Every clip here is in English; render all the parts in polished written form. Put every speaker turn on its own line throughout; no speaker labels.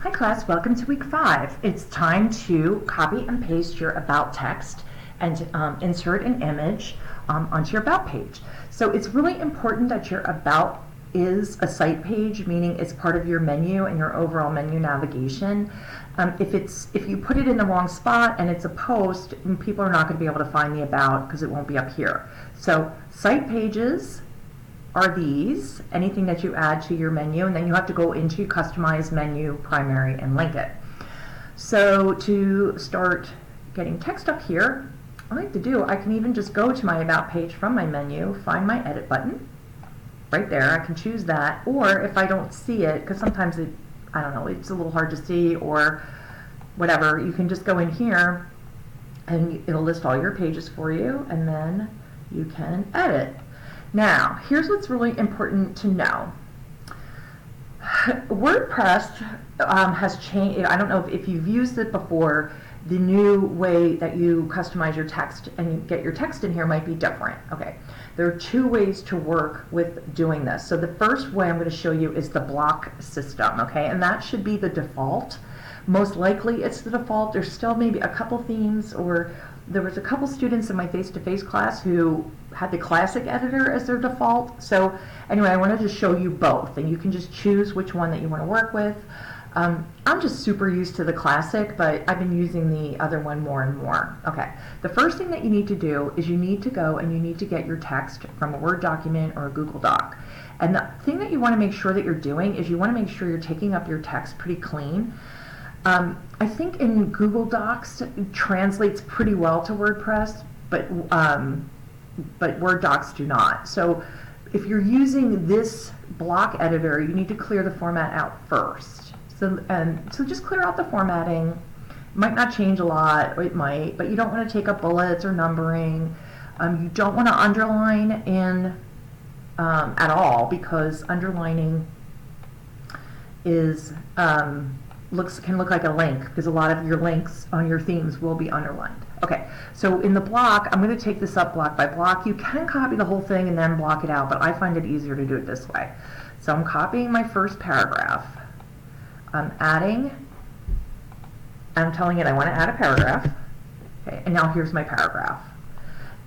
Hi class, welcome to week 5. It's time to copy and paste your about text and insert an image onto your about page. So it's really important that your about is a site page, meaning it's part of your menu and your overall menu navigation. If you put it in the wrong spot and it's a post, people are not going to be able to find the about because it won't be up here. So site pages are these, anything that you add to your menu, and then you have to go into customize menu, primary, and link it. So to start getting text up here, I like to do, I can even just go to my about page from my menu, find my edit button, right there, I can choose that, or if I don't see it, because sometimes I don't know, it's a little hard to see or whatever, you can just go in here and it'll list all your pages for you, and then you can edit. Now, here's what's really important to know. WordPress has changed. I don't know if you've used it before. The new way that you customize your text and you get your text in here might be different. Okay, there are 2 ways to work with doing this. So the first way I'm going to show you is the block system, okay? And that should be the default. Most likely it's the default. There's still maybe a couple themes, or there was a couple students in my face-to-face class who had the classic editor as their default. So anyway, I wanted to show you both, and you can just choose which one that you want to work with. I'm just super used to the classic, but I've been using the other one more and more. Okay, the first thing that you need to do is you need to go and you need to get your text from a Word document or a Google Doc. And the thing that you want to make sure that you're doing is you want to make sure you're taking up your text pretty clean. I think in Google Docs it translates pretty well to WordPress, but Word docs do not. So if you're using this block editor, you need to clear the format out first. So just clear out the formatting. It might not change a lot, or it might, but you don't want to take up bullets or numbering. You don't want to underline in at all, because underlining is can look like a link, because a lot of your links on your themes will be underlined. Okay, so in the block, I'm going to take this up block by block. You can copy the whole thing and then block it out, but I find it easier to do it this way. So I'm copying my first paragraph. I'm adding, I'm telling it I want to add a paragraph. Okay, and now here's my paragraph.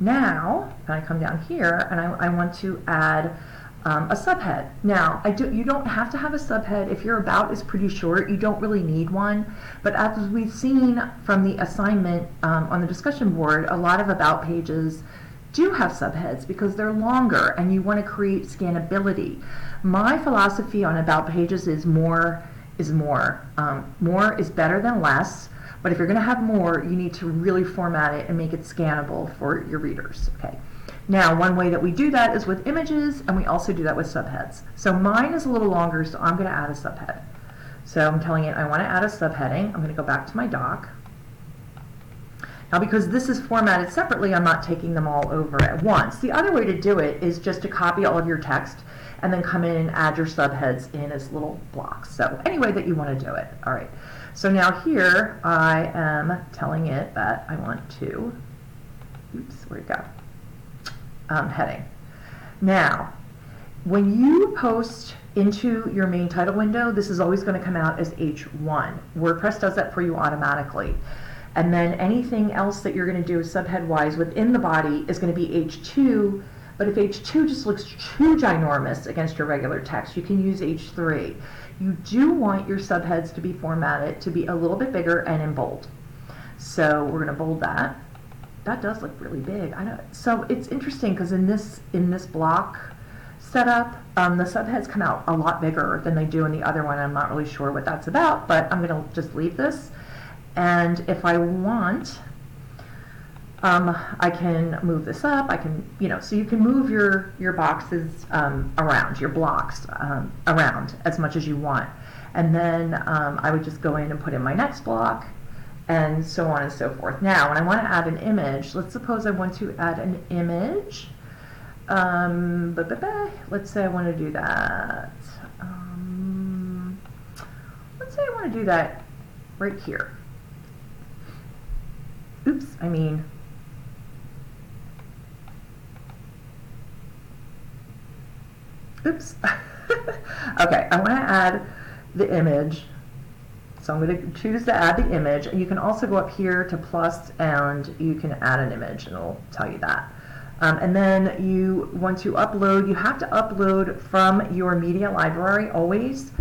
Now, I come down here and I want to add a subhead. Now, you don't have to have a subhead. If your about is pretty short, you don't really need one. But as we've seen from the assignment on the discussion board, a lot of about pages do have subheads because they're longer and you want to create scannability. My philosophy on about pages is more is more. More is better than less. But if you're going to have more, you need to really format it and make it scannable for your readers. Okay. Now, one way that we do that is with images, and we also do that with subheads. So mine is a little longer, so I'm going to add a subhead. So I'm telling it I want to add a subheading. I'm going to go back to my doc. Now, because this is formatted separately, I'm not taking them all over at once. The other way to do it is just to copy all of your text and then come in and add your subheads in as little blocks. So any way that you want to do it. All right. So now here I am telling it that I want to, oops, where'd it go? Heading. Now, when you post into your main title window, this is always going to come out as H1. WordPress does that for you automatically. And then anything else that you're going to do subhead-wise within the body is going to be H2. But if H2 just looks too ginormous against your regular text, you can use H3. You do want your subheads to be formatted to be a little bit bigger and in bold. So we're going to bold that. That does look really big. I know. So it's interesting because in this block setup, the subheads come out a lot bigger than they do in the other one. I'm not really sure what that's about, but I'm going to just leave this. And if I want, I can move this up. I can, so you can move your boxes around, your blocks around as much as you want. And then I would just go in and put in my next block, and so on and so forth. Now, when I want to add an image, let's suppose I want to add an image. Let's say I want to do that. Let's say I want to do that right here. Oops, oops. Okay, I want to add the image So I'm going to choose to add the image, and you can also go up here to plus and you can add an image, and it'll tell you that. And then you want to upload, you have to upload from your media library always.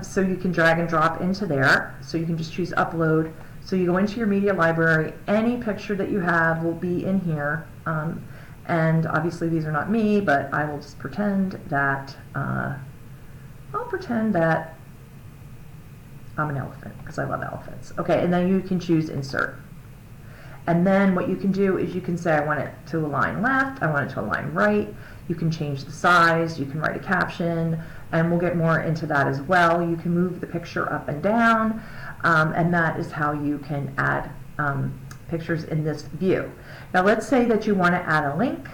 So you can drag and drop into there. So you can just choose upload. So you go into your media library, any picture that you have will be in here. And obviously these are not me, but I will just pretend that, I'm an elephant because I love elephants. Okay, and then you can choose insert. And then what you can do is you can say, I want it to align left, I want it to align right. You can change the size, you can write a caption, and we'll get more into that as well. You can move the picture up and down, and that is how you can add pictures in this view. Now let's say that you want to add a link.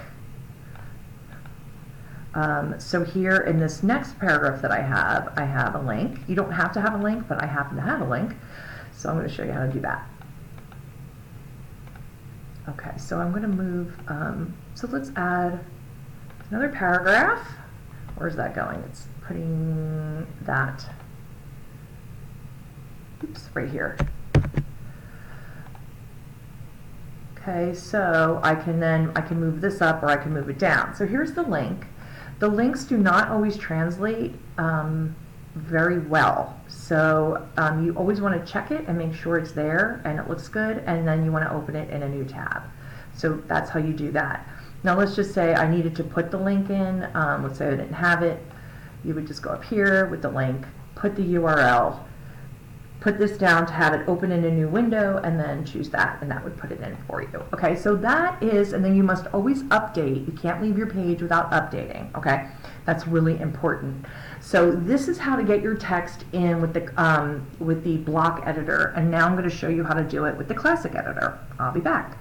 So here in this next paragraph that I have a link. You don't have to have a link, but I happen to have a link. So I'm going to show you how to do that. Okay, so I'm going to move, so let's add another paragraph. Where's that going? It's putting that, oops, right here. Okay, so I can move this up or I can move it down. So here's the link. The links do not always translate very well. So you always want to check it and make sure it's there and it looks good, and then you want to open it in a new tab. So that's how you do that. Now let's just say I needed to put the link in. Let's say I didn't have it. You would just go up here with the link, put the URL, put this down to have it open in a new window, and then choose that, and that would put it in for you. Okay, so that is, and then you must always update. You can't leave your page without updating, okay? That's really important. So this is how to get your text in with the block editor, and now I'm going to show you how to do it with the classic editor. I'll be back.